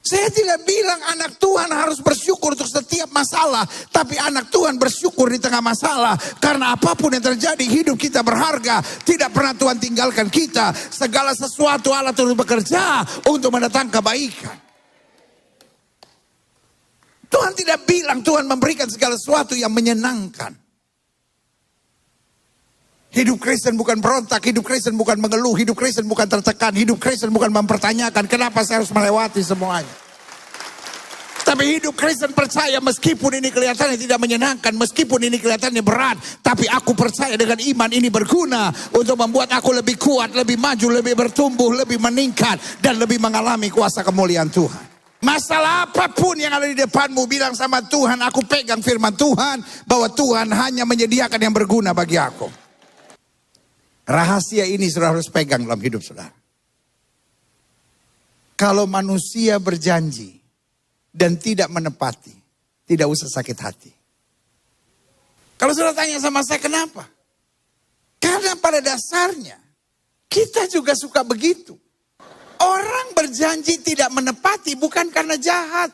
Saya tidak bilang anak Tuhan harus bersyukur untuk setiap masalah. Tapi anak Tuhan bersyukur di tengah masalah. Karena apapun yang terjadi, hidup kita berharga. Tidak pernah Tuhan tinggalkan kita. Segala sesuatu Allah terus bekerja untuk mendatangkan kebaikan. Tuhan tidak bilang Tuhan memberikan segala sesuatu yang menyenangkan. Hidup Kristen bukan berontak, hidup Kristen bukan mengeluh, hidup Kristen bukan tertekan, hidup Kristen bukan mempertanyakan kenapa saya harus melewati semuanya. Tapi hidup Kristen percaya meskipun ini kelihatannya tidak menyenangkan, meskipun ini kelihatannya berat, tapi aku percaya dengan iman ini berguna untuk membuat aku lebih kuat, lebih maju, lebih bertumbuh, lebih meningkat, dan lebih mengalami kuasa kemuliaan Tuhan. Masalah apapun yang ada di depanmu, bilang sama Tuhan, aku pegang firman Tuhan bahwa Tuhan hanya menyediakan yang berguna bagi aku. Rahasia ini saudara harus pegang dalam hidup saudara. Kalau manusia berjanji dan tidak menepati, tidak usah sakit hati. Kalau saudara tanya sama saya kenapa? Karena pada dasarnya kita juga suka begitu. Orang berjanji tidak menepati bukan karena jahat.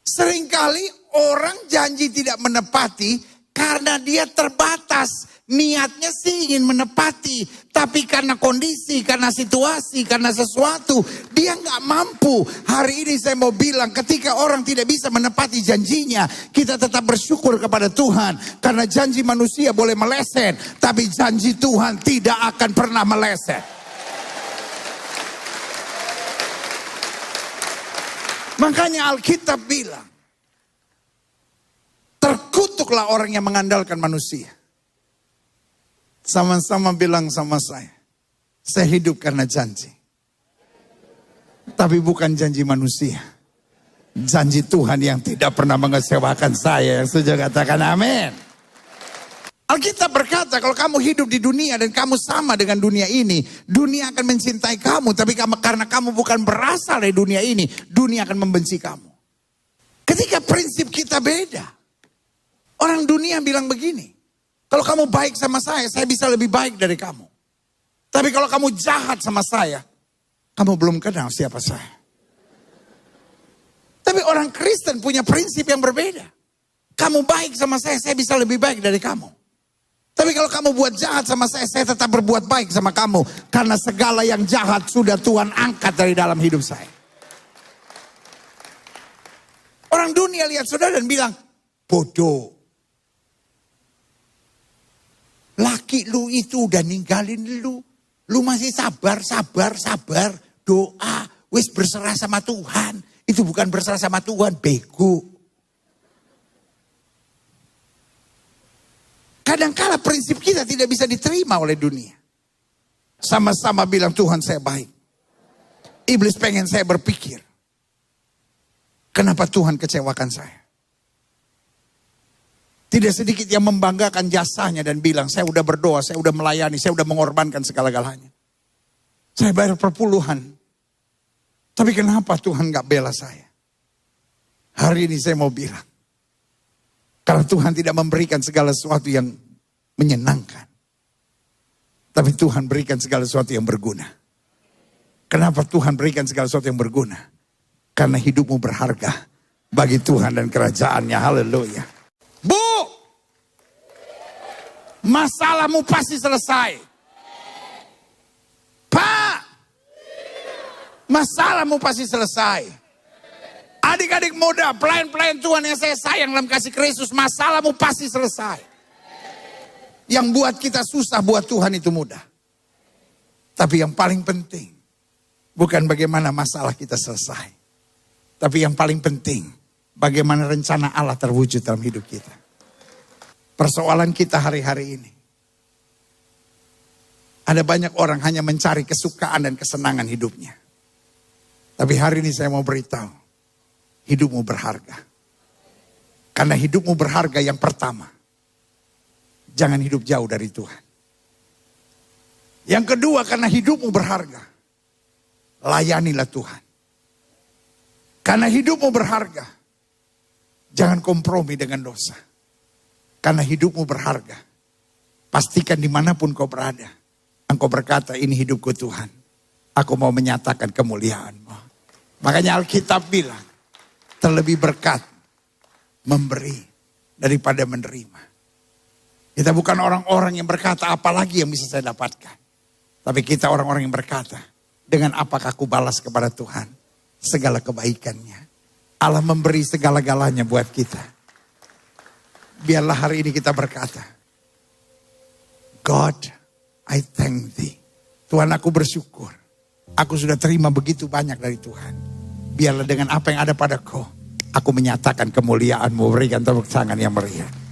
Seringkali orang janji tidak menepati karena dia terbatas. Niatnya sih ingin menepati, tapi karena kondisi, karena situasi, karena sesuatu, dia nggak mampu. Hari ini saya mau bilang, ketika orang tidak bisa menepati janjinya, kita tetap bersyukur kepada Tuhan. Karena janji manusia boleh meleset, tapi janji Tuhan tidak akan pernah meleset. Makanya Alkitab bilang, terkutuklah orang yang mengandalkan manusia. Sama-sama bilang sama saya hidup karena janji. Tapi bukan janji manusia. Janji Tuhan yang tidak pernah mengecewakan saya. Yang setuju katakan amin. Alkitab berkata kalau kamu hidup di dunia dan kamu sama dengan dunia ini, dunia akan mencintai kamu. Tapi karena kamu bukan berasal dari dunia ini, dunia akan membenci kamu. Ketika prinsip kita beda. Orang dunia bilang begini. Kalau kamu baik sama saya bisa lebih baik dari kamu. Tapi kalau kamu jahat sama saya, kamu belum kenal siapa saya. Tapi orang Kristen punya prinsip yang berbeda. Kamu baik sama saya bisa lebih baik dari kamu. Tapi kalau kamu buat jahat sama saya tetap berbuat baik sama kamu. Karena segala yang jahat sudah Tuhan angkat dari dalam hidup saya. Orang dunia lihat saudara dan bilang, bodoh. Laki lu itu udah ninggalin lu. Lu masih sabar. Doa. Wis berserah sama Tuhan. Itu bukan berserah sama Tuhan. Bego. Kadangkala prinsip kita tidak bisa diterima oleh dunia. Sama-sama bilang Tuhan saya baik. Iblis pengen saya berpikir. Kenapa Tuhan kecewakan saya? Tidak sedikit yang membanggakan jasanya dan bilang, saya udah berdoa, saya udah melayani, saya udah mengorbankan segala-galanya. Saya bayar perpuluhan. Tapi kenapa Tuhan gak bela saya? Hari ini saya mau bilang. Karena Tuhan tidak memberikan segala sesuatu yang menyenangkan. Tapi Tuhan berikan segala sesuatu yang berguna. Kenapa Tuhan berikan segala sesuatu yang berguna? Karena hidupmu berharga bagi Tuhan dan kerajaannya. Haleluya. Bu, masalahmu pasti selesai. Pak, masalahmu pasti selesai. Adik-adik muda, pelayan-pelayan Tuhan yang saya sayang dalam kasih Kristus, masalahmu pasti selesai. Yang buat kita susah, buat Tuhan itu mudah. Tapi yang paling penting, bukan bagaimana masalah kita selesai. Tapi yang paling penting, bagaimana rencana Allah terwujud dalam hidup kita. Persoalan kita hari-hari ini. Ada banyak orang hanya mencari kesukaan dan kesenangan hidupnya. Tapi hari ini saya mau beritahu. Hidupmu berharga. Karena hidupmu berharga yang pertama. Jangan hidup jauh dari Tuhan. Yang kedua karena hidupmu berharga. Layanilah Tuhan. Karena hidupmu berharga. Jangan kompromi dengan dosa. Karena hidupmu berharga. Pastikan dimanapun kau berada. Engkau berkata ini hidupku Tuhan. Aku mau menyatakan kemuliaan-Mu. Makanya Alkitab bilang, terlebih berkat memberi daripada menerima. Kita bukan orang-orang yang berkata, apalagi yang bisa saya dapatkan. Tapi kita orang-orang yang berkata, dengan apakah aku balas kepada Tuhan segala kebaikannya. Allah memberi segala-galanya buat kita. Biarlah hari ini kita berkata, God, I thank thee. Tuhan, aku bersyukur. Aku sudah terima begitu banyak dari Tuhan. Biarlah dengan apa yang ada padaku, aku menyatakan kemuliaan-Mu. Berikan tepuk tangan yang meriah.